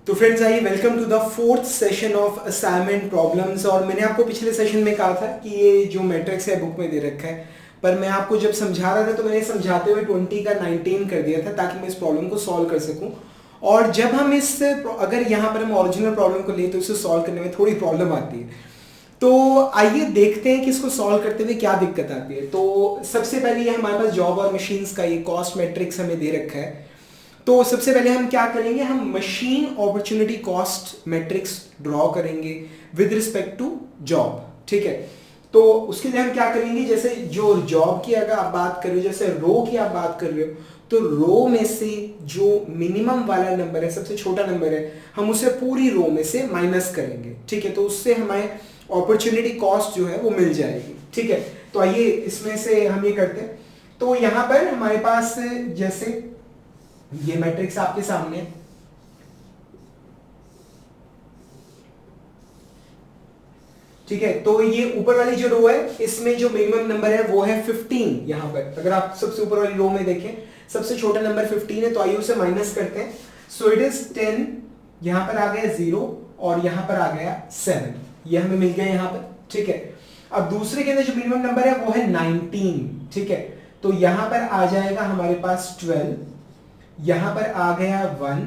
तो फ्रेंड्स आइए welcome to the fourth session of assignment problems. और मैंने आपको पिछले सेशन में कहा था कि ये जो मैट्रिक्स है बुक में दे रखा है, पर मैं आपको जब समझा रहा था तो मैंने समझाते हुए 20 का 19 कर दिया था ताकि मैं इस प्रॉब्लम को सॉल्व कर सकूं। और जब हम अगर यहाँ पर हम ओरिजिनल प्रॉब्लम को ले तो इसे सॉल्व करने में थोड़ी प्रॉब्लम आती है। तो आइए देखते हैं कि इसको सॉल्व करते हुए क्या दिक्कत आती है। तो सबसे पहले ये हमारे पास जॉब और मशीन्स का ये कॉस्ट मैट्रिक्स हमें दे रखा है। तो सबसे पहले हम क्या करेंगे, हम machine opportunity cost matrix draw करेंगे विद रिस्पेक्ट टू जॉब। ठीक है, तो उसके लिए हम क्या करेंगे, जैसे जो जॉब की अगर आप बात कर रहे हो, जैसे रो की आप बात कर रहे हो, तो रो में से जो मिनिमम वाला नंबर है, सबसे छोटा नंबर है, हम उसे पूरी रो में से माइनस करेंगे। ठीक है, तो उससे हमें अपॉर्चुनिटी कॉस्ट जो है वो मिल जाएगी। ठीक है, तो आइए इसमें से हम ये करते हैं। तो यहां पर हमारे पास जैसे ये मैट्रिक्स आपके सामने है। ठीक है, तो ये ऊपर वाली जो रो है इसमें जो मिनिमम नंबर है वो है 15। यहां पर अगर आप सबसे ऊपर वाली रो में देखें, सबसे छोटा नंबर 15 है, तो आइए उसे माइनस करते हैं। सो इट इज 10, यहां पर आ गया 0 और यहां पर आ गया 7, ये हमें मिल गया यहां पर। ठीक है, अब दूसरे के अंदर जो मिनिमम नंबर है वो है 19। ठीक है, तो यहां पर आ जाएगा हमारे पास 12, यहां पर आ गया 1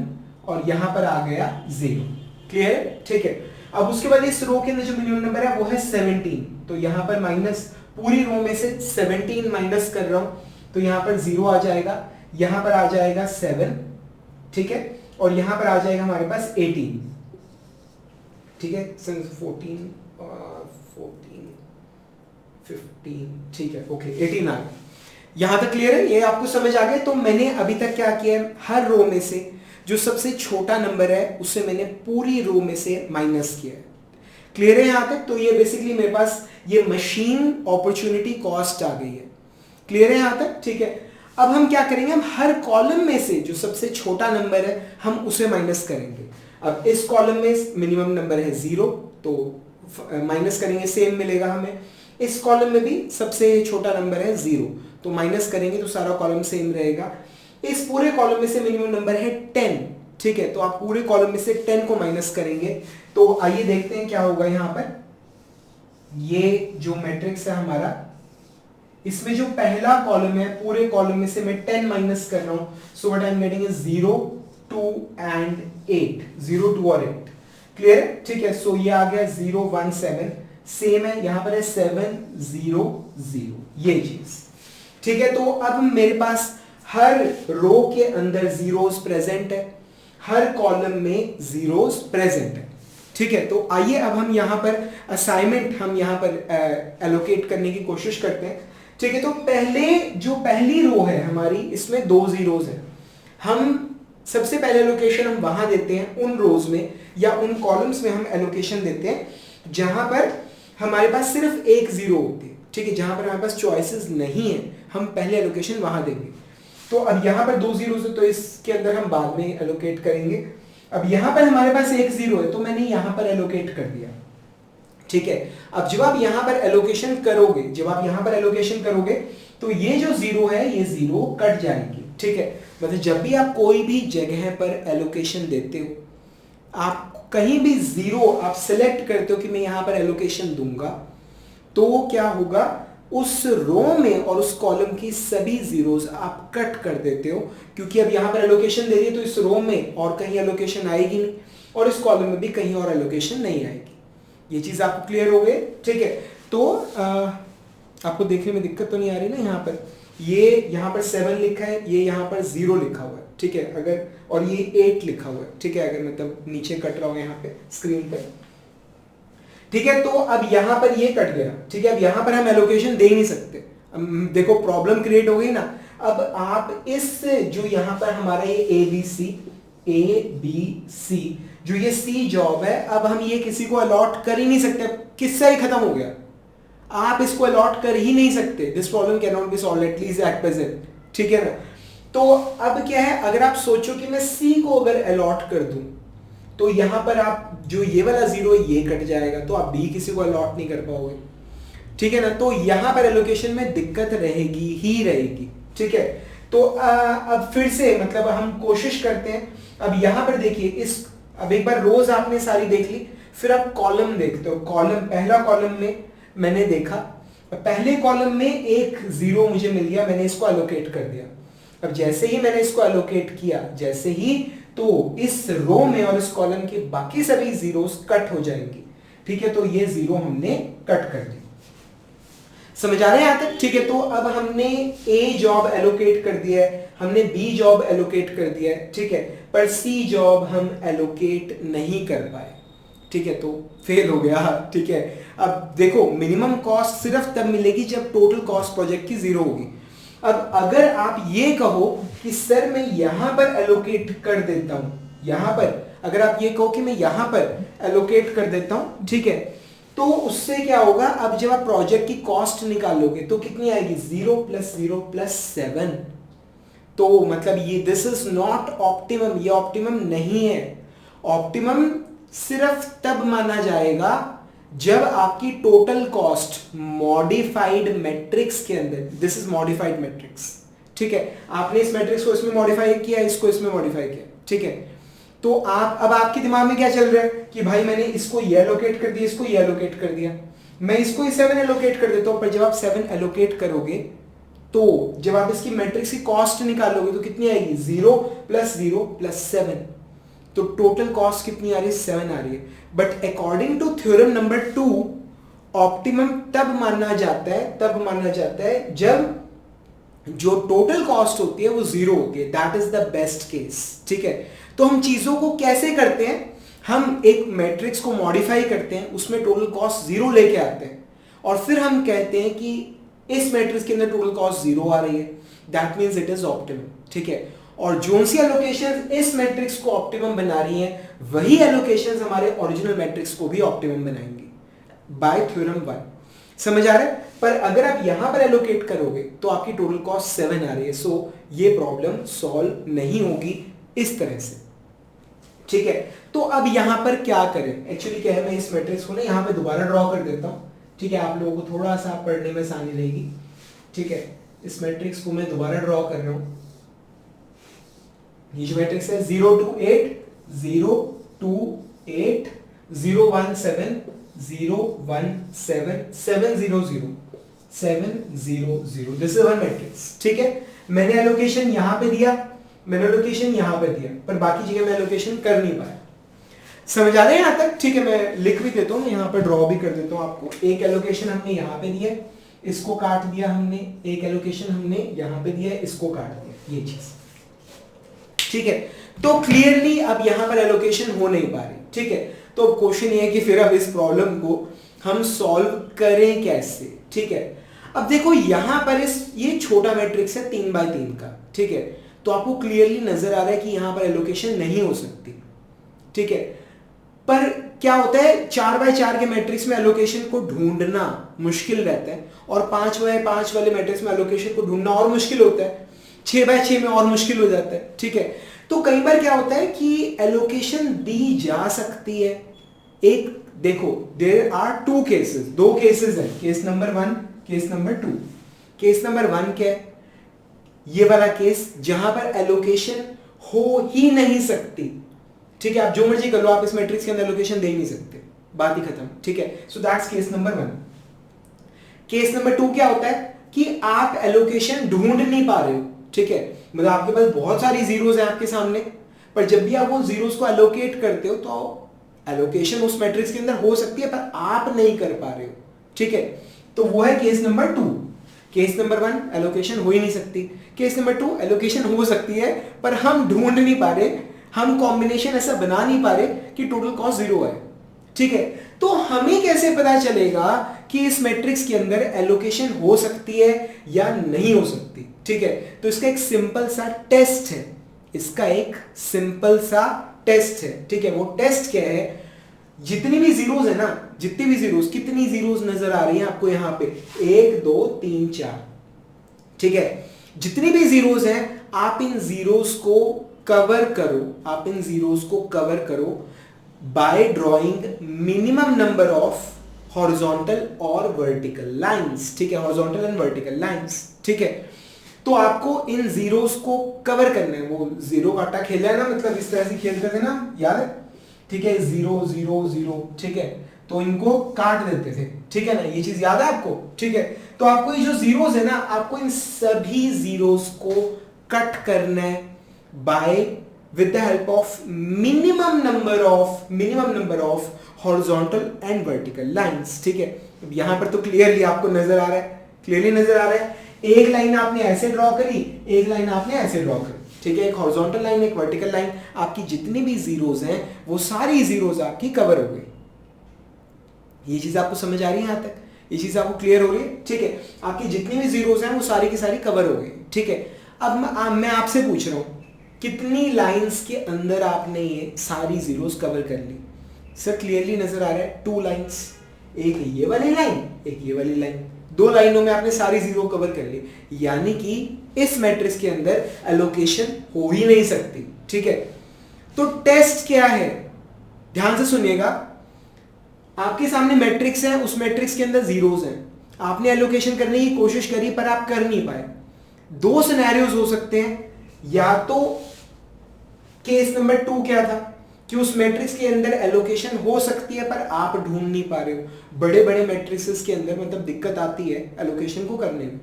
और यहां पर आ गया 0। क्लियर? ठीक है, अब उसके बाद इस रो के अंदर जो मिनिमम नंबर है वो है 17, तो यहां पर माइनस, पूरी रो में से 17 माइनस कर रहा हूं, तो यहां पर 0 आ जाएगा, यहां पर आ जाएगा 7। ठीक है, और यहां पर आ जाएगा हमारे पास 18। ठीक है, 14 15, ठीक है, ओके 18 आ गया। यहां तक क्लियर है? ये आपको समझ आ गया? तो मैंने अभी तक क्या किया है, हर रो में से जो सबसे छोटा नंबर है उसे मैंने पूरी रो में से माइनस किया है। क्लियर है यहां तक? तो ये बेसिकली मेरे पास ये मशीन अपॉर्चुनिटी कॉस्ट आ गई है। क्लियर है यहां तक? ठीक है, अब हम क्या करेंगे, हम हर कॉलम में से जो सबसे छोटा नंबर है हम उसे माइनस करेंगे। अब इस कॉलम में मिनिमम नंबर है 0, तो माइनस करेंगे, सेम मिलेगा हमें। इस कॉलम में भी सबसे छोटा नंबर है 0, तो माइनस करेंगे तो सारा कॉलम सेम रहेगा। इस पूरे कॉलम में से मिनिमम नंबर है 10। ठीक है, तो आप पूरे कॉलम में से 10 को माइनस करेंगे। तो आइए देखते हैं क्या होगा यहां पर। ये जो मैट्रिक्स है हमारा, इसमें जो पहला कॉलम है, पूरे कॉलम में से मैं 10 माइनस कर रहा हूं, so what I am getting is 0 2 and 8, 0 2 और 8। क्लियर है? ठीक है, सो ये आ गया 0 1 7, सेम है यहां पर है 7 0 0, ये चीज। ठीक है, तो अब मेरे पास हर रो के अंदर जीरोस प्रेजेंट है, हर कॉलम में जीरोस प्रेजेंट है। ठीक है, तो आइए अब हम यहां पर असाइनमेंट हम यहां पर एलोकेट करने की कोशिश करते हैं। ठीक है, तो पहली रो है हमारी, इसमें 2 जीरोस है। हम सबसे पहले एलोकेशन हम वहां देते हैं, उन रोज में या उन कॉलम्स में हम एलोकेशन देते हैं जहां पर हमारे पास सिर्फ एक जीरो होती है। ठीक है, जहां पर हमारे पास चॉइसेस नहीं है, हम पहले एलोकेशन वहां देंगे। तो अब यहां पर 2 जीरो है, तो इसके अंदर हम बाद में एलोकेट करेंगे। अब यहां पर हमारे पास एक जीरो है, तो मैंने यहां पर एलोकेट कर दिया। ठीक है, अब जब आप यहां पर एलोकेशन करोगे, तो ये जो जीरो है ये जीरो कट जाएगी। ठीक है, मतलब जब भी आप कोई भी जगह पर एलोकेशन देते हो, आप कहीं भी जीरो आप सिलेक्ट करते हो कि मैं यहां पर एलोकेशन दूंगा, तो क्या होगा, उस रो में और उस कॉलम की सभी जीरोस आप कट कर देते हो, क्योंकि अब यहां पर एलोकेशन दे दी तो इस रो में और कहीं एलोकेशन आएगी नहीं, और इस कॉलम में भी कहीं और एलोकेशन नहीं आएगी। ये चीज आपको क्लियर हो गई? ठीक है, तो आपको देखने में दिक्कत तो नहीं आ रही ना? यहां पर ये यहां पर 7 लिखा है, ये यहां पर 0 लिखा हुआ है। ठीक है, अगर और ये 8 लिखा हुआ है। ठीक है, अगर मतलब नीचे कट रहा हूं यहां पे स्क्रीन पर। ठीक है, तो अब यहां पर ये कट गया। ठीक है, अब यहां पर हम एलोकेशन दे नहीं सकते। देखो प्रॉब्लम क्रिएट हो गई ना। अब आप इस जो यहां पर हमारा ये ए बी सी जो ये सी जॉब है, अब हम ये किसी को अलॉट कर ही नहीं सकते, किस्सा ही खत्म हो गया। आप इसको अलॉट कर ही नहीं सकते। This problem can not be solved at least at present. ठीक है ना? तो अब क्या है, अगर आप सोचो कि मैं सी को अगर अलॉट कर दूं, तो यहां पर आप जो ये वाला जीरो है ये कट जाएगा, तो आप बी किसी को अलॉट नहीं कर पाओगे। ठीक है ना? तो यहां पर एलोकेशन में दिक्कत रहेगी ही रहेगी। ठीक है, तो अब फिर से मतलब हम कोशिश करते हैं। अब यहां पर देखिए, इस अब एक बार रोज आपने सारी देख ली, फिर आप कॉलम देखते हो। कॉलम, पहला कॉलम में मैंने देखा, पहले कॉलम में एक जीरो मुझे मिल गया, मैंने इसको एलोकेट कर दिया। अब जैसे ही मैंने इसको एलोकेट किया, जैसे ही, तो इस रो में और इस कॉलम के बाकी सभी जीरोस कट हो जाएंगी। ठीक है, तो ये जीरो हमने कट कर दी। समझ आ रहे हैं यहां तक? ठीक है, तो अब हमने ए जॉब एलोकेट कर दिया है, हमने बी जॉब एलोकेट कर दिया है, ठीक है, पर सी जॉब हम एलोकेट नहीं कर पाए। ठीक है, तो फेल हो गया। ठीक है, अब देखो मिनिमम कॉस्ट सिर्फ तब मिलेगी जब टोटल कॉस्ट प्रोजेक्ट की जीरो होगी। अब अगर आप ये कहो कि सर मैं यहां पर एलोकेट कर देता हूं, यहां पर अगर आप ये कहो कि मैं यहां पर एलोकेट कर देता हूं, ठीक है, तो उससे क्या होगा, अब जब आप प्रोजेक्ट की कॉस्ट निकालोगे तो कितनी आएगी, 0 + 0 + 7। तो मतलब ये दिस इज नॉट ऑप्टिमम, ये ऑप्टिमम नहीं है। ऑप्टिमम सिर्फ तब माना जाएगा जब आपकी टोटल कॉस्ट मॉडिफाइड मैट्रिक्स के अंदर, दिस इज मॉडिफाइड मैट्रिक्स, ठीक है, आपने इस मैट्रिक्स को इसमें मॉडिफाई किया, इसको इसमें मॉडिफाई किया, ठीक है, तो आप अब आपके दिमाग में क्या चल रहा है कि भाई मैंने इसको ये एलोकेट कर दिया, इसको ये एलोकेट कर दिया, मैं इसको 7 एलोकेट कर देता हूं, पर जब आप 7 एलोकेट करोगे तो जब आप इसकी मैट्रिक्स की कॉस्ट निकालोगे तो कितनी आएगी, 0 + 0 + 7, तो टोटल कॉस्ट कितनी आ रही है, 7 आ रही है। But according to theorem number 2 optimum तब माना जाता है जब जो टोटल कॉस्ट होती है वो 0 होती है, that is the best case. ठीक है, तो हम चीजों को कैसे करते हैं, हम एक मैट्रिक्स को मॉडिफाई करते हैं, उसमें टोटल कॉस्ट 0 लेके आते हैं और फिर हम कहते हैं कि इस मैट्रिक्स के अंदर टोटल कॉस्ट 0 आ रही है, that means it is optimum. ठीक है, और जोन सी एलोकेशंस इस मैट्रिक्स को ऑप्टिमम बना रही हैं, वही एलोकेशंस हमारे ओरिजिनल मैट्रिक्स को भी ऑप्टिमम बनाएंगी बाय थ्योरम 1। समझ आ रहा है? पर अगर आप यहां पर एलोकेट करोगे तो आपकी टोटल कॉस्ट 7 आ रही है, सो ये प्रॉब्लम सॉल्व नहीं होगी इस तरह से। ठीक है, तो अब यहां पर क्या करें, एक्चुअली क्या है, मैं इस मैट्रिक्स को ना यहां पे दोबारा ड्रॉ कर देता हूं, ठीक है, आप लोगों को थोड़ा सा पढ़ने में आसानी रहेगी। ठीक है, इस मैट्रिक्स को मैं दोबारा ड्रॉ कर रहा हूं। ये जो मैट्रिक्स है 0 2 8 0 2 8 0 1 7 0 1 7 7 0 0 7 0 0, दिस इज वन मैट्रिक्स। ठीक है, मैंने एलोकेशन यहां पे दिया, मैंने एलोकेशन यहां पे दिया, पर बाकी जगह मैं एलोकेशन कर नहीं पाया। समझ आ रहे हैं यहां तक? ठीक है, मैं लिख भी देता हूं, यहां पर ड्रॉ भी कर देता हूं आपको। एक एलोकेशन हमने यहां पे दिया, इसको काट दिया हमने, एक एलोकेशन हमने यहां पे दिया, इसको काट दिया, ये चीज। ठीक है, तो क्लियरली अब यहां पर एलोकेशन हो नहीं पा रही। ठीक है, तो क्वेश्चन ये है कि फिर अब इस प्रॉब्लम को हम सॉल्व करें कैसे। ठीक है, अब देखो यहां पर ये छोटा मैट्रिक्स है 3x3 का। ठीक है, तो आपको क्लियरली नजर आ रहा है कि यहां पर एलोकेशन नहीं हो सकती। ठीक है, पर क्या होता है 4x4 के मैट्रिक्स में एलोकेशन को ढूंढना मुश्किल रहता है, और 5x5 वाले मैट्रिक्स में एलोकेशन को ढूंढना और मुश्किल होता है, 6x6 में और मुश्किल हो जाता है। ठीक है, तो कई बार क्या होता है कि एलोकेशन दी जा सकती है। एक देखो, देयर आर 2 केसेस, 2 केसेस है, case number 1, case number 2। Case number 1 क्या है, ये वाला केस जहां पर एलोकेशन हो ही नहीं सकती। ठीक है, आप जो मर्जी कर लो, आप इस मैट्रिक्स के अंदर एलोकेशन दे ही नहीं सकते, बात ही खत्म। ठीक है, so that's case number 1। Case number 2 क्या होता है कि आप एलोकेशन ढूंढ नहीं पा रहे हो। ठीक है, मतलब आपके पास बहुत सारी जीरोस हैं आपके सामने, पर जब भी आप वो जीरोस को एलोकेट करते हो तो एलोकेशन उस मैट्रिक्स के अंदर हो सकती है, पर आप नहीं कर पा रहे हो। ठीक है, तो वो है case number 2। Case number 1 allocation हो ही नहीं सकती, केस नंबर 2 एलोकेशन हो सकती है पर हम ढूंढ नहीं पा रहे, हम कॉम्बिनेशन ऐसा बना नहीं पा रहे कि टोटल कॉस्ट 0 है। ठीक है, तो हमें कैसे पता चलेगा कि इस मैट्रिक्स के अंदर एलोकेशन हो सकती है या नहीं हो सकती। ठीक है, तो इसका एक सिंपल सा टेस्ट है, इसका एक सिंपल सा टेस्ट है। ठीक है, वो टेस्ट क्या है, जितनी भी जीरोस है ना, जितनी भी जीरोस, कितनी जीरोस नजर आ रही हैं आपको यहां पे, 1 2 3 4। ठीक है, जितनी भी जीरोस हैं आप इन जीरोस को कवर करो, आप इन जीरोस को कवर करो bye drawing minimum number of horizontal और वर्टिकल लाइंस। ठीक है, हॉरिजॉन्टल एंड वर्टिकल लाइंस। ठीक है, तो आपको इन जीरोस को कवर करना है। वो जीरो काटा खेला है ना, मतलब इस तरह से खेलते थे ना, याद है? ठीक है, 0 0 0, ठीक है, तो इनको काट देते थे, ठीक है ना, ये चीज याद है आपको, ठीक है। तो आपको ये जो जीरोस है ना, आपको इन सभी जीरोस को कट करना है by with the help of minimum number of horizontal and vertical lines, ठीक है। यहां पर तो क्लियरली आपको नजर आ रहा है, क्लियरली नजर आ रहा है, एक लाइन आपने ऐसे ड्रॉ करी, एक लाइन आपने ऐसे ड्रॉ करी, ठीक है, एक हॉरिजॉन्टल लाइन, एक वर्टिकल लाइन, आपकी जितनी भी जीरोस हैं वो सारी जीरोस आपकी कवर हो गई। ये चीज आपको समझ आ रही है यहां तक, ये चीज आपको क्लियर हो रही है, ठीक है, आपकी जितनी भी जीरोस हैं वो सारी की सारी कवर हो गई, ठीक है। अब मैं आपसे पूछ रहा हूं कितनी लाइंस के अंदर आपने ये सारी जीरोस कवर कर ली? सर क्लियरली नजर आ रहा है 2 लाइंस, एक ये वाली लाइन, एक ये वाली लाइन, 2 लाइनों में आपने सारी जीरो कवर कर ली, यानी कि इस मैट्रिक्स के अंदर एलोकेशन हो ही नहीं सकती, ठीक है। तो टेस्ट क्या है, ध्यान से सुनिएगा, आपके सामने मैट्रिक्स है, उस मैट्रिक्स के अंदर जीरोस हैं, आपने एलोकेशन करने की कोशिश करी पर आप कर नहीं पाए। 2 सिनेरियोज हो सकते हैं, या तो केस नंबर 2 क्या था कि उस मैट्रिक्स के अंदर एलोकेशन हो सकती है पर आप ढूंढ नहीं पा रहे हो। बड़े बड़े मैट्रिक्सेस के अंदर मतलब दिक्कत आती है एलोकेशन को करने में,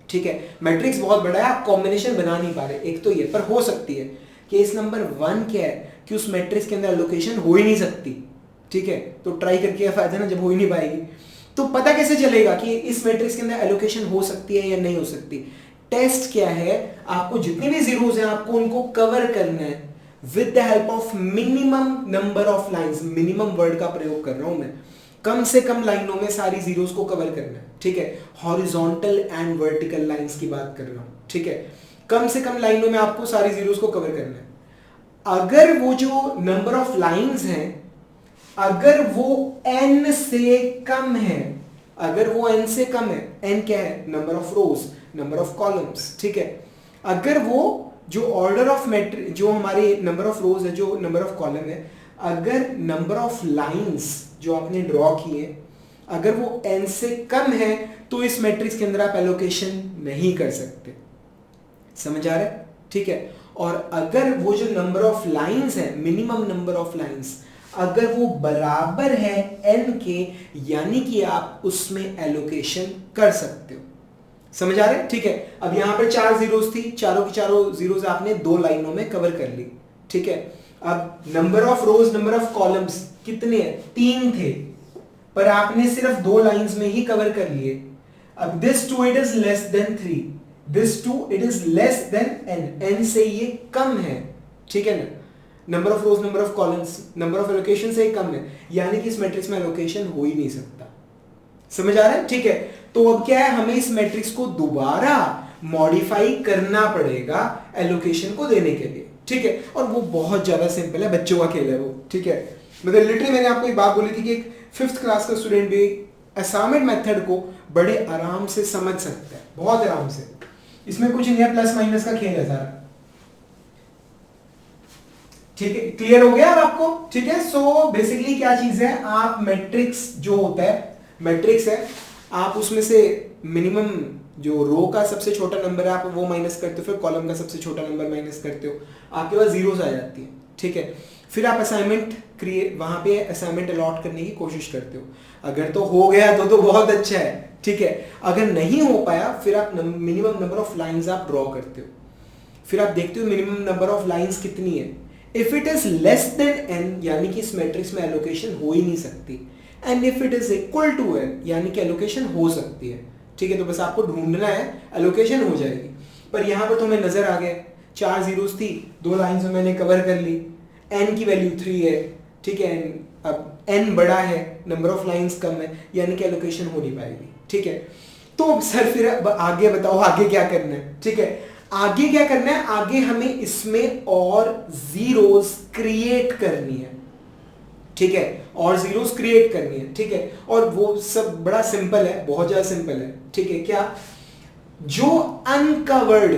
ठीक है, मैट्रिक्स बहुत बड़ा है, आप कॉम्बिनेशन बना नहीं पा रहे, एक तो ये, पर हो सकती है। केस नंबर 1 क्या है कि उस मैट्रिक्स के अंदर एलोकेशन हो ही नहीं सकती, ठीक है, तो ट्राई करके क्या फायदा ना जब हो ही नहीं पाएगी। तो पता कैसे चलेगा कि इस मैट्रिक्स के अंदर एलोकेशन हो सकती है या नहीं हो सकती? टेस्ट क्या है, आपको जितनी भी जीरोस हैं आपको उनको कवर करना है with the help of minimum number of lines, minimum word का प्रयोग कर रहा हूं मैं, कम से कम लाइनों में सारी जीरोस को कवर करना है, ठीक है, हॉरिजॉन्टल एंड वर्टिकल लाइंस की बात कर रहा हूं, ठीक है, कम से कम लाइनों में आपको सारी जीरोस को कवर करना है। अगर वो जो नंबर ऑफ लाइंस हैं अगर वो n से कम है, अगर वो n से कम है, n क्या है, number of rows, number of columns, ठीक है, अगर वो जो ऑर्डर ऑफ मैट्रिक्स, जो हमारे नंबर ऑफ रोज है, जो नंबर ऑफ कॉलम है, अगर नंबर ऑफ लाइंस जो आपने ड्रॉ किए अगर वो n से कम है तो इस मैट्रिक्स के अंदर आप एलोकेशन नहीं कर सकते। समझ आ रहा है, ठीक है। और अगर वो जो नंबर ऑफ लाइंस है, मिनिमम नंबर ऑफ लाइंस, अगर वो बराबर है n के, यानी कि आप उसमें एलोकेशन कर सकते हो। समझ आ रहा है, ठीक है। अब यहां पर 4 जीरोस थी, चारों की चारों जीरोस आपने 2 लाइनों में कवर कर ली, ठीक है। अब number of rows, number of columns कितने हैं? 3 थे, पर आपने सिर्फ 2 लाइंस में ही कवर कर लिए। अब this 2 it is less than 3, this 2 it is less than n, n से ये कम है, ठीक है ना, number of rows, number of columns, number of allocation से कम है, यानी कि इस मैट्रिक्स में एलोकेशन हो ही नहीं सकता। समझ आ रहा है, ठीक है। तो अब क्या है, हमें इस मैट्रिक्स को दोबारा मॉडिफाई करना पड़ेगा एलोकेशन को देने के लिए, ठीक है। और वो बहुत ज्यादा सिंपल है, बच्चों का खेल है वो, ठीक है। मतलब लिटरली मैंने आपको एक बात बोली थी कि एक 5th क्लास का स्टूडेंट भी असाइनमेंट मेथड को बड़े आराम से समझ सकता है, बहुत आराम से। इसमें कुछ नहीं है, प्लस माइनस का खेल है सारा, ठीक है। क्लियर हो गया अब आपको, ठीक है। सो बेसिकली क्या चीज है, आप मैट्रिक्स जो होता है, मैट्रिक्स है, आप उसमें से मिनिमम जो रो का सबसे छोटा नंबर है आप वो माइनस करते हो, फिर कॉलम का सबसे छोटा नंबर माइनस करते हो, आपके पास जीरोस आ जाती है, ठीक है। फिर आप असाइनमेंट क्रिएट, वहां पे असाइनमेंट अलॉट करने की कोशिश करते हो। अगर तो हो गया तो बहुत अच्छा है, ठीक है। अगर नहीं हो पाया फिर आप मिनिमम नंबर ऑफ लाइंस आप ड्रॉ करते हो, फिर आप देखते हो मिनिमम नंबर ऑफ लाइंस कितनी है। If it is less than n, यानी कि इस मैट्रिक्स में एलोकेशन हो ही नहीं सकती, and if it is equal to n, यानी कि एलोकेशन हो सकती है, ठीक है। तो बस आपको ढूंढना है, एलोकेशन हो जाएगी। पर यहां पर तुम्हें नजर आ गया 4 जीरोस थी, 2 लाइंस में मैंने कवर कर ली, n की वैल्यू 3 है, ठीक है। अब n बड़ा है, नंबर ऑफ लाइंस कम है, यानी कि एलोकेशन हो नहीं पाएगी, ठीक है। तो सर फिर आगे बताओ, आगे क्या करना है, ठीक है। आगे क्या करना है, आगे हमें इसमें और जीरोस क्रिएट करनी है, ठीक है, और जीरोस क्रिएट करनी है, ठीक है। और वो सब बड़ा सिंपल है, बहुत ज्यादा सिंपल है, ठीक है। क्या, जो अनकवर्ड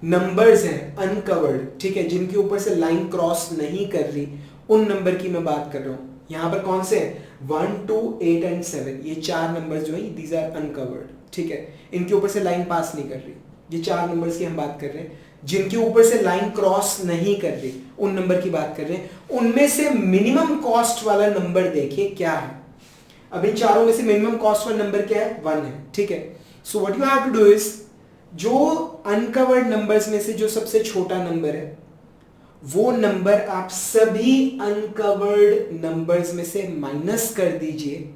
नंबर्स हैं, अनकवर्ड, ठीक है, जिनके ऊपर से लाइन क्रॉस नहीं कर रही, उन नंबर की मैं बात कर रहा हूं। यहां पर कौन से हैं? 1, 2, 8 एंड 7, ये 4 नंबर्स जो है दीज आर अनकवर्ड, ठीक है, इनके ऊपर से लाइन पास नहीं कर रही, ये 4 नंबर्स की हम बात कर रहे हैं। जिनके ऊपर से लाइन क्रॉस नहीं कर रही, उन नंबर की बात कर रहे हैं। उनमें से मिनिमम कॉस्ट वाला नंबर देखिए क्या है। अब इन चारों में से मिनिमम कॉस्ट वाला नंबर क्या है? 1 है, ठीक है। So what you have to do is, जो अनकवर्ड नंबर्स में से जो सबसे छोटा नंबर है वो नंबर आप सभी अनकवर्ड नंबर्स में से माइनस कर दीजिए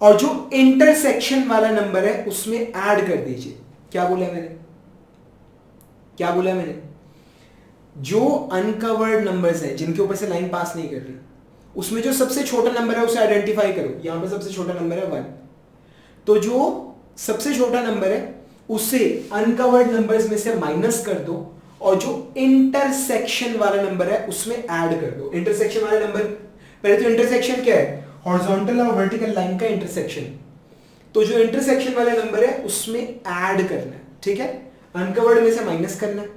और जो इंटरसेक्शन वाला नंबर है उसमें ऐड कर दीजिए। क्या बोला मैंने? क्या बोला मैंने? जो अनकवर्ड नंबर्स हैं जिनके ऊपर से लाइन पास नहीं कर रही, उसमें जो सबसे छोटा नंबर है उसे आइडेंटिफाई करो। यहां पर सबसे छोटा नंबर है 1, तो जो सबसे छोटा नंबर है उसे अनकवर्ड नंबर्स में से माइनस कर दो और जो इंटरसेक्शन वाला नंबर है उसमें ऐड कर दो। इंटरसेक्शन वाला नंबर, पहले तो इंटरसेक्शन क्या है? हॉरिजॉन्टल और वर्टिकल लाइन का इंटरसेक्शन। तो जो इंटरसेक्शन वाला नंबर है उसमें ऐड करना है, ठीक है। अनकवर्ड में से माइनस करना है,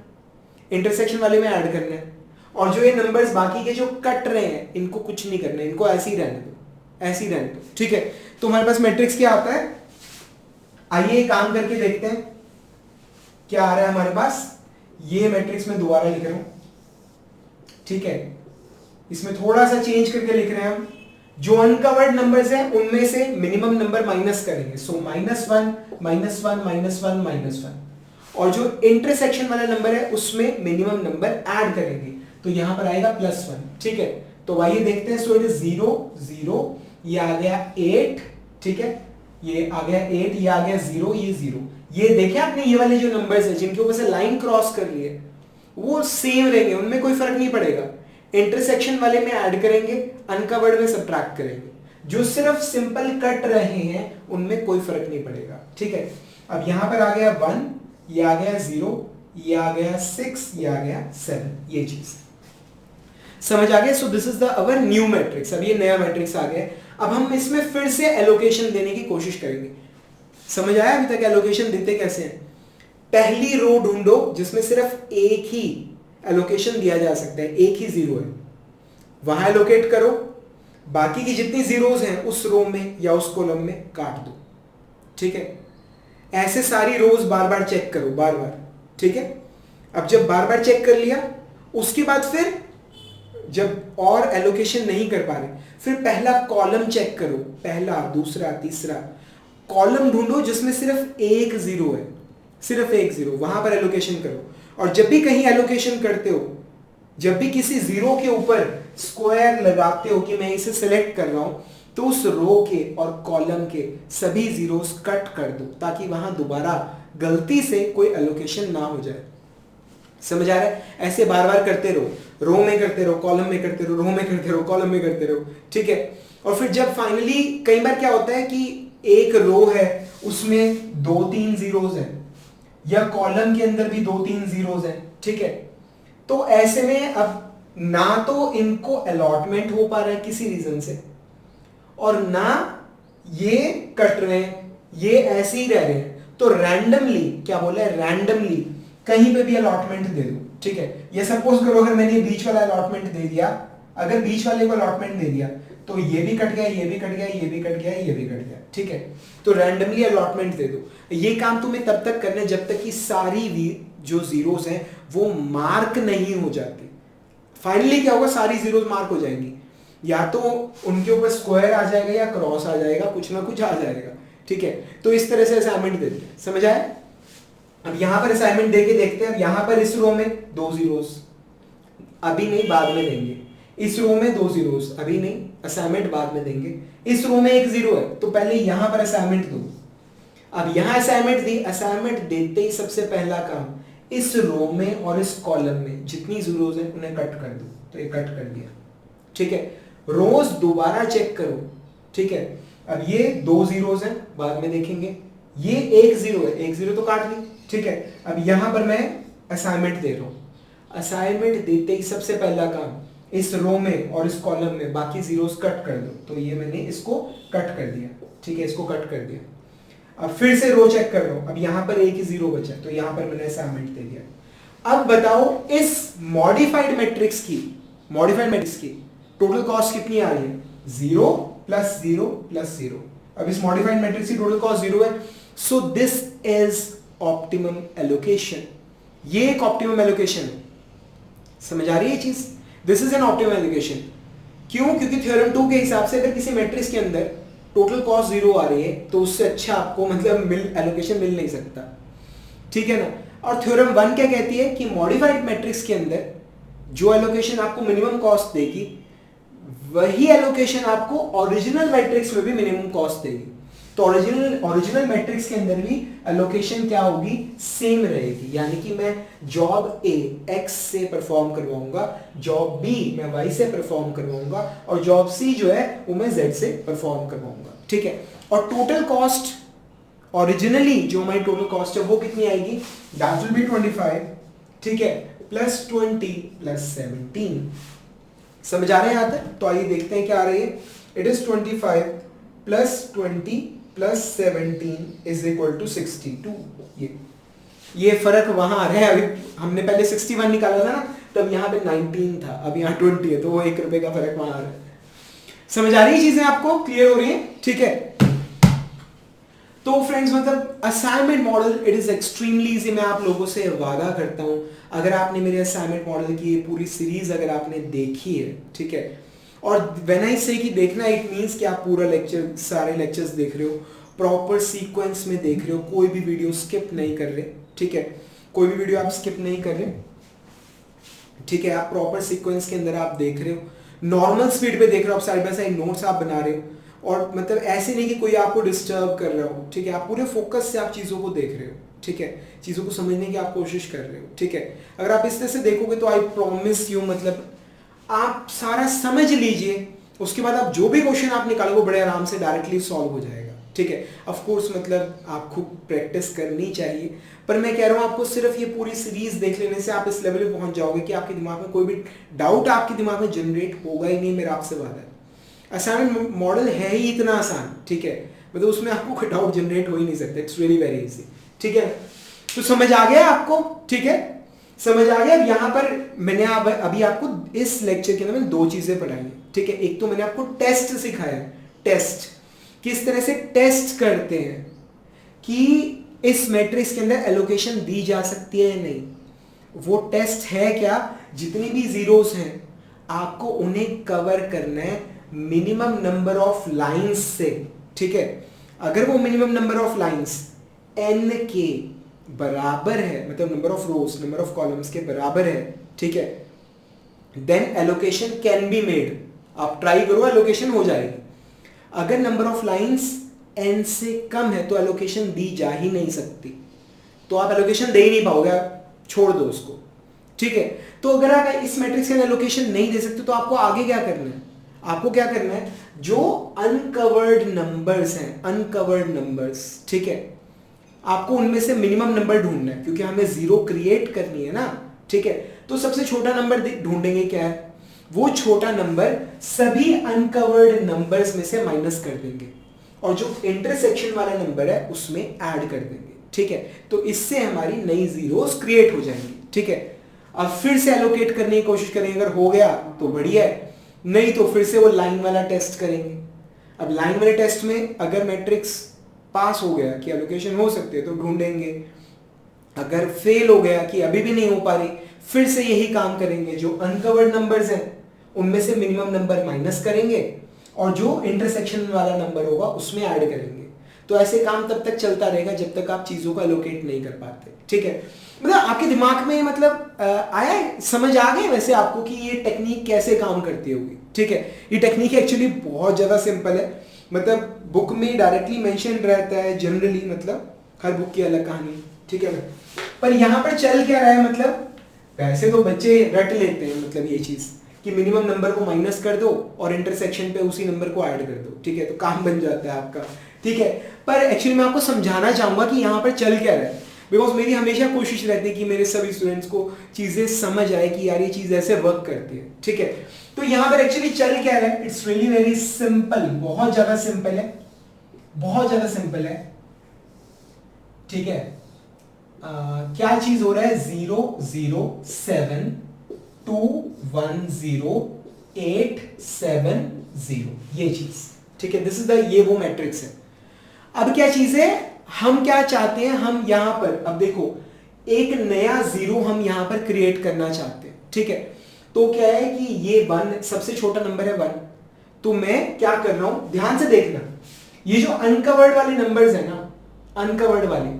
इंटरसेक्शन वाले में ऐड करना है, और जो ये नंबर्स बाकी के जो कट रहे हैं इनको कुछ नहीं करना है, इनको ऐसे ही रहने दो, ऐसे ही रहने दो, ठीक है। तो हमारे पास मैट्रिक्स क्या आता है? आइए काम करके देखते हैं क्या आ रहा है हमारे पास। ये मैट्रिक्स में दोबारा लिख रहा हूं, ठीक है। इसमें थोड़ा सा चेंज करके लिख रहे हैं हम। जो अनकवर्ड नंबर्स हैं उनमें से मिनिमम नंबर माइनस करेंगे, सो -1 -1 -1 -1, और जो इंटरसेक्शन वाला नंबर है उसमें मिनिमम नंबर ऐड करेंगे, तो यहां पर आएगा +1, ठीक है। तो आइए देखते हैं। सो इट इज 0 0, ये आ गया 8, ठीक है, ये आ गया 8, ये आ गया 0, ये 0। ये देखें आपने, ये वाले जो नंबर्स है जिनके ऊपर से लाइन क्रॉस कर रही है वो सेम रहेंगे, उनमें कोई फर्क नहीं पड़ेगा। इंटरसेक्शन वाले में ऐड करेंगे, अनकवर्ड में सब्ट्रैक्ट करेंगे। जो सिर्फ सिंपल कट रहे हैं उनमें कोई फर्क नहीं पड़ेगा, ठीक है। अब यहां पर आ गया 1, ये आ गया 0, ये आ गया 6, ये आ गया 7, ये चीज समझ आ गया। So this is the our new matrix. अब ये नया मैट्रिक्स आ गया। अब हम इसमें फिर से एलोकेशन देने की कोशिश करेंगे। समझ आया अभी तक एलोकेशन देते कैसे हैं? पहली रो ढूंढो जिसमें सिर्फ एक ही एलोकेशन दिया जा सकता है, एक ही 0 है, वहां एलोकेट करो। बाकी की जितनी जीरोस हैं उस रो में या उस कॉलम में काट दो, ठीक है। ऐसे सारी रोज बार बार चेक करो, बार बार, ठीक है। अब जब बार बार चेक कर लिया उसके बाद फिर जब और एलोकेशन नहीं कर पा रहे फिर पहला कॉलम चेक करो, पहला, दूसरा, तीसरा कॉलम ढूंढो जिसमें सिर्फ एक 0 है, सिर्फ एक 0, वहां पर एलोकेशन करो। और जब भी कहीं एलोकेशन करते हो, जब भी किसी 0 के ऊपर स्क्वायर लगाते हो कि मैं इसे सिलेक्ट कर रहा हूं, तो उस रो के और कॉलम के सभी जीरोस कट कर दो ताकि वहां दोबारा गलती से कोई एलोकेशन ना हो जाए। समझ आ रहा है? ऐसे बार बार करते रहो, रो में करते रहो, कॉलम में करते रहो, रो में करते रहो, कॉलम में करते रहो, ठीक है। और फिर जब फाइनली, कई बार क्या होता है कि एक रो है उसमें 2-3 जीरोस हैं, या कॉलम के अंदर भी 2-3 जीरोस हैं, ठीक है। तो ऐसे में अब ना तो इनको अलॉटमेंट हो पा रहा है किसी रीजन से, और ना ये कट रहे हैं, ये ऐसे ही रह रहे हैं, तो रैंडमली, क्या बोला है, रैंडमली कहीं पे भी अलॉटमेंट दे दो, ठीक है। ये सपोज करो अगर मैंने बीच वाला अलॉटमेंट दे दिया, अगर बीच वाले को अलॉटमेंट दे दिया तो ये भी कट गया, ये भी कट गया, ये भी कट गया, ये भी कट गया, ठीक है। तो रैंडमली अलॉटमेंट दे दो। ये काम तुम्हें तब तक करना है जब तक कि सारी जो जीरोस हैं वो मार्क नहीं हो जाती। फाइनली क्या होगा, सारी जीरोस मार्क हो जाएंगी, या तो उनके ऊपर स्क्वायर आ जाएगा या क्रॉस आ जाएगा, कुछ ना कुछ आ जाएगा, ठीक है। तो इस तरह से असाइनमेंट देते हैं, समझ आया? अब यहां पर असाइनमेंट देके देखते हैं। अब यहां पर इस रो में 2 जीरोस, अभी नहीं, बाद में देंगे। इस रो में 2 जीरोस, अभी नहीं, असाइनमेंट बाद में देंगे। इस रो में 1 0 है, तो पहले यहां पर असाइनमेंट दो। अब यहां असाइनमेंट दी, असाइनमेंट देते ही सबसे पहला काम, इस रो में और इस कॉलम में जितनी जीरोस हैं उन्हें कट कर दो। तो ये कट कर दिया, ठीक है। रोज दोबारा चेक करो, ठीक है। अब ये 2 जीरोस हैं, बाद में देखेंगे। ये 1 0 है, 1 0 तो काट दी, ठीक है। अब यहां पर मैं असाइनमेंट दे रहा हूं। असाइनमेंट देते ही सबसे पहला काम, इस रो में और इस कॉलम में बाकी जीरोस कट कर दो। तो ये मैंने इसको कट कर दिया, ठीक है, इसको कट कर दिया। अब फिर से रो चेक कर लो। अब यहां पर एक ही 0 बचा, तो यहां पर मैंने असाइनमेंट दे दिया। अब बताओ इस मॉडिफाइड मैट्रिक्स की टोटल कॉस्ट कितनी आ रही है? 0 + 0 + 0। अब इस मॉडिफाइड मैट्रिक्स की टोटल कॉस्ट 0 है, so this is optimum allocation. ये एक ऑप्टिमम एलोकेशन है। समझ आ रही है चीज? This is an optimum allocation. क्यों? क्योंकि थ्योरम 2 के हिसाब से अगर किसी मैट्रिक्स के अंदर टोटल कॉस्ट 0 आ रही है तो उससे अच्छा आपको मतलब एलोकेशन मिल नहीं सकता, ठीक है ना। और थ्योरम 1 क्या कहती है कि मॉडिफाइड मैट्रिक्स के अंदर जो एलोकेशन आपको मिनिमम कॉस्ट देगी वही एलोकेशन आपको ओरिजिनल मैट्रिक्स में भी मिनिमम कॉस्ट देगी। तो ओरिजिनल मैट्रिक्स के अंदर भी एलोकेशन क्या होगी? सेम रहेगी। यानी कि मैं जॉब ए एक्स से परफॉर्म करवाऊंगा, जॉब बी मैं वाई से परफॉर्म करवाऊंगा और जॉब सी जो है वो मैं जेड से परफॉर्म करवाऊंगा, ठीक है। और टोटल कॉस्ट ओरिजिनली जो हमारी टोटल कॉस्ट है वो कितनी आएगी? दैट विल बी 25, ठीक है, प्लस 20 प्लस 17। समझ आ रहे हैं यहां तक? तो आइए देखते हैं क्या आ रही है। It is 25 plus 20 plus 17 is equal to 62। ये फर्क वहां आ रहा है। अभी हमने पहले 61 निकाला था ना, तब यहाँ पे 19 था, अब यहाँ 20 है, तो वो 1 रुपए का फर्क वहां आ रहा है। समझ आ रही है चीजें आपको? क्लियर हो रही है? ठीक है। तो फ्रेंड्स मतलब assignment model it is extremely easy. मैं आप लोगों से वादा करता हूं, अगर आपने मेरे असाइनमेंट मॉडल की पूरी सीरीज अगर आपने देखी है, ठीक है, और व्हेन आई से कि देखना, इट मींस कि आप पूरा लेक्चर, सारे लेक्चर्स देख रहे हो, प्रॉपर सीक्वेंस में देख रहे हो, कोई भी वीडियो स्किप नहीं कर रहे, ठीक है, कोई भी वीडियो आप स्किप नहीं कर रहे, ठीक है, आप प्रॉपर सीक्वेंस के अंदर आप देख रहे हो, नॉर्मल स्पीड पे देख रहे हो, आप साइड बाय साइड नोट्स आप बना रहे हो, और मतलब ऐसे नहीं कि कोई आपको डिस्टर्ब कर रहा हो, ठीक है, आप पूरे फोकस से आप चीज़ों को देख रहे हो, ठीक है, चीज़ों को समझने की आप कोशिश कर रहे हो, ठीक है। अगर आप इस तरह से देखोगे तो आई प्रॉमिस यू मतलब आप सारा समझ लीजिए, उसके बाद आप जो भी क्वेश्चन आप निकालोगे बड़े आराम से डायरेक्टली सॉल्व हो जाएगा, ठीक है। ऑफ कोर्स मतलब आपको प्रैक्टिस करनी चाहिए, पर मैं कह रहा हूँ आपको सिर्फ ये पूरी सीरीज देख लेने से आप इस लेवल पे पहुंच जाओगे कि आपके दिमाग में कोई भी डाउट आपके दिमाग में जनरेट होगा ही नहीं, मेरा आपसे वादा है। असाइनमेंट मॉडल है ही इतना आसान, ठीक है, मतलब उसमें आपको कोई डाउट जनरेट हो ही नहीं सकता, इट्स रियली वेरी इजी, ठीक है। तो समझ आ गया आपको? ठीक है, समझ आ गया। अब यहाँ पर मैंने अभी आपको इस लेक्चर के अंदर मैंने 2 चीजें पढ़ाई हैं, ठीक है। एक तो मैंने आपको टेस्ट सिखाया, टेस्ट किस तरह से टेस्ट करते हैं कि इस मैट्रिक्स के अंदर एलोकेशन दी जा सकती है या नहीं। वो टेस्ट है क्या? जितनी भी जीरोस हैं आपको उन्हें कवर करना है मिनिमम नंबर ऑफ लाइंस से, ठीक है। अगर वो minimum number of lines n के बराबर है, मतलब number of rows, number of columns के बराबर है, ठीक है, then allocation can be made. आप ट्राई करो, एलोकेशन हो जाएगी। अगर नंबर ऑफ लाइंस n से कम है तो एलोकेशन दी जा ही नहीं सकती, तो आप एलोकेशन दे ही नहीं पाओगे, आप छोड़ दो उसको, ठीक है। तो अगर आप इस मैट्रिक्स के एलोकेशन नहीं दे सकते तो आपको आगे क्या करना है? आपको क्या करना है, जो अनकवर्ड नंबर्स हैं, अनकवर्ड नंबर्स, ठीक है, आपको उनमें से मिनिमम नंबर ढूंढना है, क्योंकि हमें जीरो क्रिएट करनी है ना, ठीक है। तो सबसे छोटा नंबर ढूंढेंगे, क्या है वो छोटा नंबर? सभी अनकवर्ड नंबर्स में से माइनस कर देंगे और जो इंटरसेक्शन वाला नंबर है उसमें ऐड कर देंगे, ठीक है। तो इससे हमारी नई जीरोस क्रिएट हो जाएंगी, ठीक है। अब फिर से एलोकेट करने की कोशिश करेंगे, अगर हो गया तो बढ़िया है, नहीं तो फिर से वो लाइन वाला टेस्ट करेंगे। अब लाइन वाले टेस्ट में अगर मैट्रिक्स पास हो गया कि एलोकेशन हो सकती है तो ढूंढेंगे, अगर फेल हो गया कि अभी भी नहीं हो पा रही, फिर से यही काम करेंगे, जो अनकवर्ड नंबर्स हैं उनमें से मिनिमम नंबर माइनस करेंगे और जो इंटरसेक्शन वाला नंबर होगा उसमें ऐड करेंगे। तो ऐसे काम तब तक चलता रहेगा जब तक आप चीजों को एलोकेट नहीं कर पाते, ठीक है। मतलब आपके दिमाग में मतलब आया, समझ आ गए वैसे आपको कि ये टेक्निक कैसे काम करती होगी, ठीक है। ये टेक्निक एक्चुअली बहुत ज्यादा सिंपल है, मतलब बुक में डायरेक्टली मेंशन रहता है जनरली, मतलब हर बुक की अलग कहानी, ठीक है ना। पर यहाँ पर चल क्या रहा है, मतलब वैसे तो बच्चे रट लेते हैं मतलब ये चीज कि मिनिमम नंबर को माइनस कर दो और इंटरसेक्शन पे उसी नंबर को ऐड कर दो, ठीक है, तो काम बन जाता है आपका, ठीक है। पर एक्चुअली मैं आपको समझाना चाहूंगा कि यहाँ पर चल क्या रहा है, बिकॉज मेरी हमेशा कोशिश रहती है कि मेरे सभी स्टूडेंट्स को चीजें समझ आए कि यार ये चीज ऐसे वर्क करती है, ठीक है। तो यहाँ पर एक्चुअली चल क्या रहा है, इट्स रियली वेरी सिंपल, बहुत ज्यादा सिंपल है, बहुत ज्यादा सिंपल है, ठीक है। क्या चीज हो रहा है, 0 0 7 2 1 0 8 7 0, ये चीज, ठीक है, दिस इज द, ये वो मैट्रिक्स है। अब क्या चीज है, हम क्या चाहते हैं, हम यहां पर अब देखो एक नया जीरो हम यहां पर क्रिएट करना चाहते हैं, ठीक है। तो क्या है कि ये 1 सबसे छोटा नंबर है 1, तो मैं क्या कर रहा हूं, ध्यान से देखना, ये जो अनकवर्ड वाले नंबर्स है ना, अनकवर्ड वाले,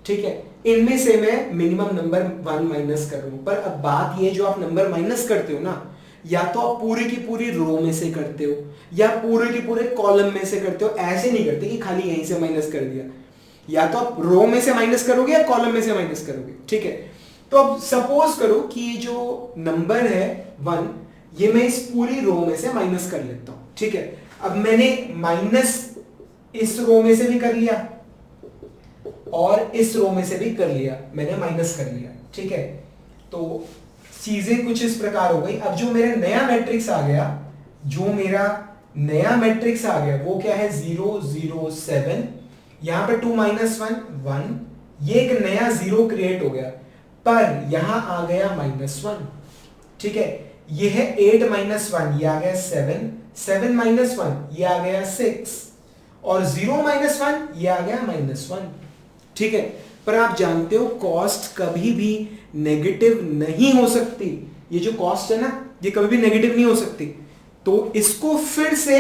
ठीक है, इनमें से मैं मिनिमम नंबर 1 माइनस कर रहा हूं। पर अब बात ये, जो आप नंबर माइनस करते हो ना, या तो आप पूरी की पूरी रो में से करते हो या पूरे के पूरे कॉलम में से करते हो, ऐसे नहीं करते कि खाली यहीं से माइनस कर दिया। या तो आप रो में से माइनस करोगे या कॉलम में से माइनस करोगे, ठीक है। तो अब सपोज करो कि ये जो नंबर है 1, ये मैं इस पूरी रो में से माइनस कर लेता हूं, ठीक है। अब मैंने माइनस इस रो में से भी कर लिया और इस रो में से भी कर लिया, मैंने माइनस कर लिया, ठीक है। तो चीजें कुछ इस प्रकार हो गई। अब जो मेरा नया मैट्रिक्स आ गया, जो मेरा नया मैट्रिक्स आ गया वो क्या है, 0 0 7, यहां पे 2 माइनस 1 1, ये एक नया जीरो क्रिएट हो गया। पर यहां आ गया -1, ठीक है। ये है 8 माइनस 1, ये आ गया 7, 7 माइनस 1 ये आ गया 6, और 0 माइनस 1 ये आ गया -1, ठीक है। पर आप जानते हो कॉस्ट कभी भी नेगेटिव नहीं हो सकती। ये जो कॉस्ट है ना, ये कभी भी नेगेटिव नहीं हो सकती। तो इसको फिर से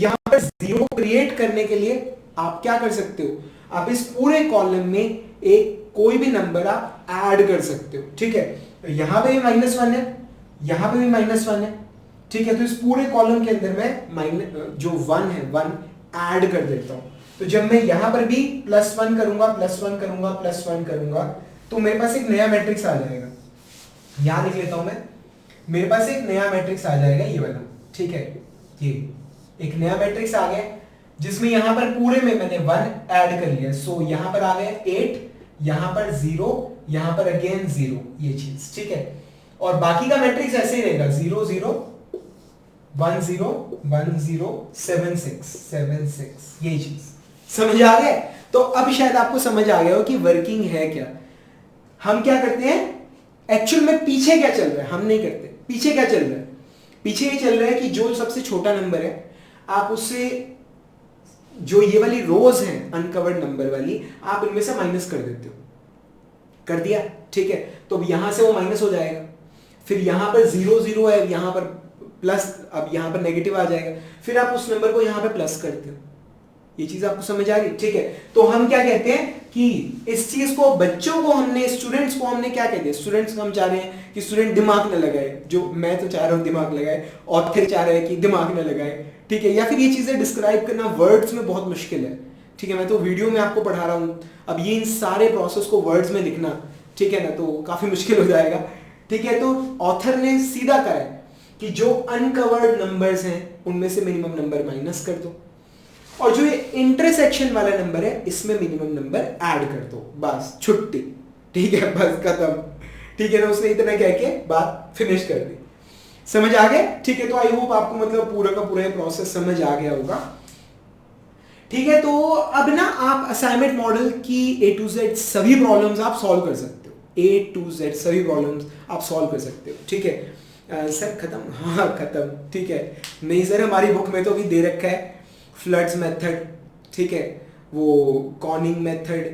यहां पर जीरो क्रिएट करने के लिए आप क्या कर सकते हो, आप इस पूरे कॉलम में एक कोई भी नंबर आप ऐड कर सकते हो, ठीक है। तो यहां पे भी -1 है, यहां पे भी -1 है, ठीक है। तो इस पूरे कॉलम के अंदर मैं जो 1 है 1 ऐड कर देता हूं। तो जब मैं यहां पर भी +1 करूंगा, +1 करूंगा, +1 करूंगा, तो मेरे पास एक नया मैट्रिक्स आ जाएगा। यहां लिख लेता हूं मैं, मेरे पास एक नया मैट्रिक्स आ जाएगा ये वाला, ठीक है। ये एक नया मैट्रिक्स आ गया जिसमें यहां पर पूरे में मैंने 1 ऐड कर लिया। सो यहां पर आ गया 8, यहां पर 0, यहां पर अगेन 0, ये चीज, ठीक है। और बाकी का मैट्रिक्स ऐसे ही रहेगा, 0 0 1 0 1 0 7 6 7 6, ये चीज समझ आ गया। तो अब शायद आपको समझ आ गया हो कि वर्किंग है क्या। हम क्या करते हैं एक्चुअल में, पीछे क्या चल रहा है हम नहीं करते। पीछे क्या चल रहा है, पीछे ये चल रहा है कि जो सबसे छोटा नंबर है आप उससे, जो ये वाली रोज है अनकवर्ड नंबर वाली, आप इनमें से माइनस कर देते हो, कर दिया, ठीक है। तो अब यहां से वो माइनस हो जाएगा, फिर यहां पर 0 0 है, यहां पर प्लस, अब यहां पर नेगेटिव आ जाएगा, फिर आप उस नंबर को यहां पे प्लस करते हो। ये चीज आपको समझ आ रही, ठीक है। तो हम क्या कहते हैं कि इस चीज को, बच्चों को हमने, स्टूडेंट्स को हमने क्या कहते हैं, स्टूडेंट्स को हम चाह रहे हैं कि स्टूडेंट दिमाग न लगाए, जो मैं तो चाह रहा हूं दिमाग लगाए, ऑथर चाह रहे हैं कि दिमाग न लगाए, ठीक है। या फिर ये चीजें डिस्क्राइब करना वर्ड्स में बहुत मुश्किल है, ठीक है। मैं तो वीडियो में आपको पढ़ा रहा हूं, अब ये इन सारे प्रोसेस को वर्ड्स में लिखना, ठीक है ना, तो काफी मुश्किल हो जाएगा, ठीक है। तो ऑथर ने सीधा कहा है कि जो अनकवर्ड नंबर्स हैं उनमें से मिनिमम नंबर माइनस कर दो, और जो ये इंटरसेक्शन वाला नंबर है इसमें मिनिमम नंबर ऐड कर दो, बस छुट्टी, ठीक है, बस खत्म, ठीक है ना। उसने इतना कह के बात फिनिश कर दी। समझ आ गया, ठीक है। तो आई होप आपको मतलब पूरा का पूरा प्रोसेस समझ आ गया होगा, ठीक है। तो अब ना आप असाइनमेंट मॉडल की A to Z सभी प्रॉब्लम्स आप सॉल्व कर सकते हो, A to Z सभी प्रॉब्लम्स आप सॉल्व कर सकते हो, ठीक है। सर खत्म, हाँ खत्म, ठीक है। नहीं सर हमारी बुक में तो अभी दे रखा है फ्लड्स मेथड, ठीक है, वो कॉनिंग मेथड,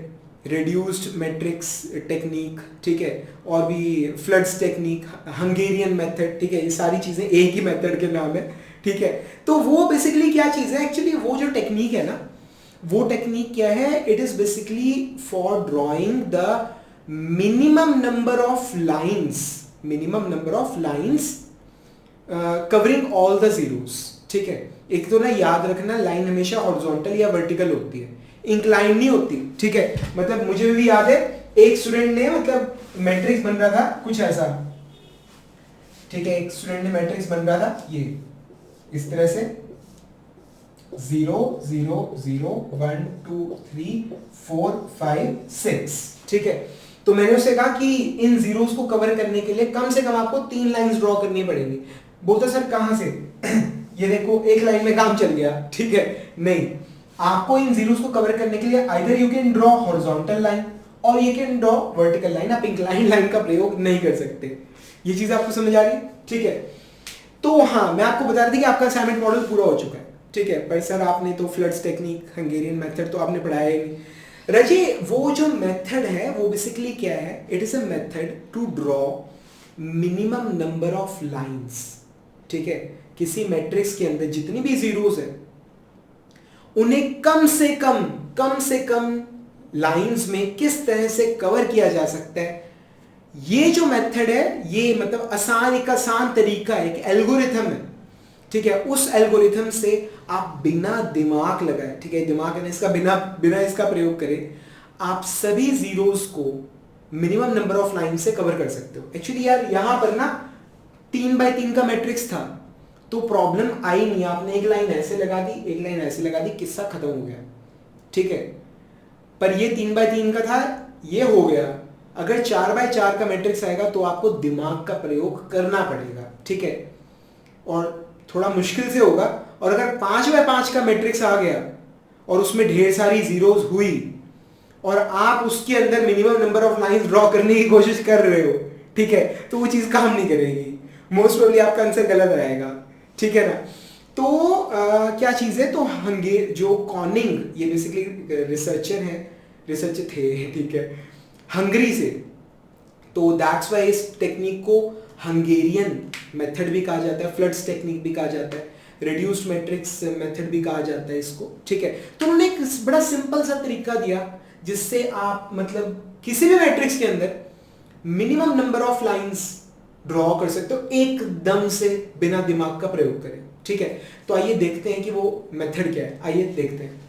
रिड्यूस्ड मैट्रिक्स टेक्निक, ठीक है, और भी फ्लड्स टेक्निक, हंगेरियन मेथड, ठीक है। ये सारी चीजें एक ही मेथड के नाम है, ठीक है। तो वो बेसिकली क्या चीज है, एक्चुअली वो जो टेक्निक है ना, वो टेक्निक क्या है, it is basically for drawing the minimum number of lines, minimum number of lines covering all the zeros, ठीक है। एक तो ना याद रखना, लाइन हमेशा हॉरिजॉन्टल या वर्टिकल होती है, इंक्लाइन नहीं होती, ठीक है। मतलब मुझे भी याद है एक स्टूडेंट ने, मतलब मैट्रिक्स बन रहा था कुछ ऐसा, ठीक है, एक स्टूडेंट ने मैट्रिक्स बन रहा था ये इस तरह से 0 0 0 1 2 3 4 5 6, ठीक है। तो मैंने उससे कहा कि इन जीरोस को कवर करने के लिए कम से कम आपको 3 लाइंस ड्रॉ करनी पड़ेंगी। बोलता सर कहां से ये देखो एक लाइन में काम चल गया, ठीक है। नहीं, आपको इन जीरोस को कवर करने के लिए either you can draw horizontal line और you can draw vertical line, आप इंक्लाइन लाइन का प्रयोग नहीं कर सकते। ये चीज आपको समझ आ रही है, ठीक है। तो हाँ, मैं आपको बता रहा था कि आपका असाइनमेंट मॉडल पूरा हो चुका है, ठीक है। पर सर आपने तो फ्लड्स टेक्निक, हंगेरियन मेथड तो आपने पढ़ाया ही नहीं। रजी वो जो मेथड है वो बेसिकली क्या है, it is a method to draw minimum number of lines, ठीक है। किसी मैट्रिक्स के अंदर जितनी भी जीरोस है उन्हें कम से कम लाइंस में किस तरह से कवर किया जा सकता है, ये जो मेथड है ये मतलब एक आसान तरीका है, एक एल्गोरिथम है, ठीक है। उस एल्गोरिथम से आप बिना दिमाग लगाए, ठीक है, दिमाग यानी इसका बिना इसका प्रयोग करें, आप सभी जीरोस को मिनिमम नंबर ऑफ लाइन से कवर कर सकते हो। एक्चुअली यार यहां पर ना 3x3 का मैट्रिक्स था तो प्रॉब्लम आई नहीं, आपने एक लाइन ऐसे लगा दी, एक लाइन ऐसे लगा दी, किस्सा खत्म हो गया, ठीक है। पर ये 3x3 का था, ये हो गया। अगर 4x4 का मैट्रिक्स आएगा तो आपको दिमाग का प्रयोग करना पड़ेगा, ठीक है, और थोड़ा मुश्किल से होगा। और अगर 5x5 का मैट्रिक्स आ गया और उसमें ढेर सारी जीरोस हुई और आप उसके अंदर minimum number of lines draw करने की कोशिश कर रहे हो, ठीक है, तो वो चीज काम नहीं करेगी, मोस्ट प्रोबेबली आपका आंसर गलत आएगा, ठीक है ना। तो क्या चीज है, तो जो कॉनिंग, ये बेसिकली रिसर्चर थे, ठीक है, हंगरी से। तो दैट्स वाई इस टेक्निक को हंगेरियन मेथड भी कहा जाता है, फ्लड्स टेक्निक भी कहा जाता है, रिड्यूस्ड मैट्रिक्स मेथड भी कहा जाता है इसको, ठीक है। तो उन्होंने एक बड़ा सिंपल सा तरीका दिया जिससे आप मतलब किसी भी मैट्रिक्स के अंदर minimum number of lines draw कर सकते हो एकदम से बिना दिमाग का प्रयोग करें, ठीक है। तो आइए देखते हैं कि वो मेथड क्या है, आइए देखते हैं।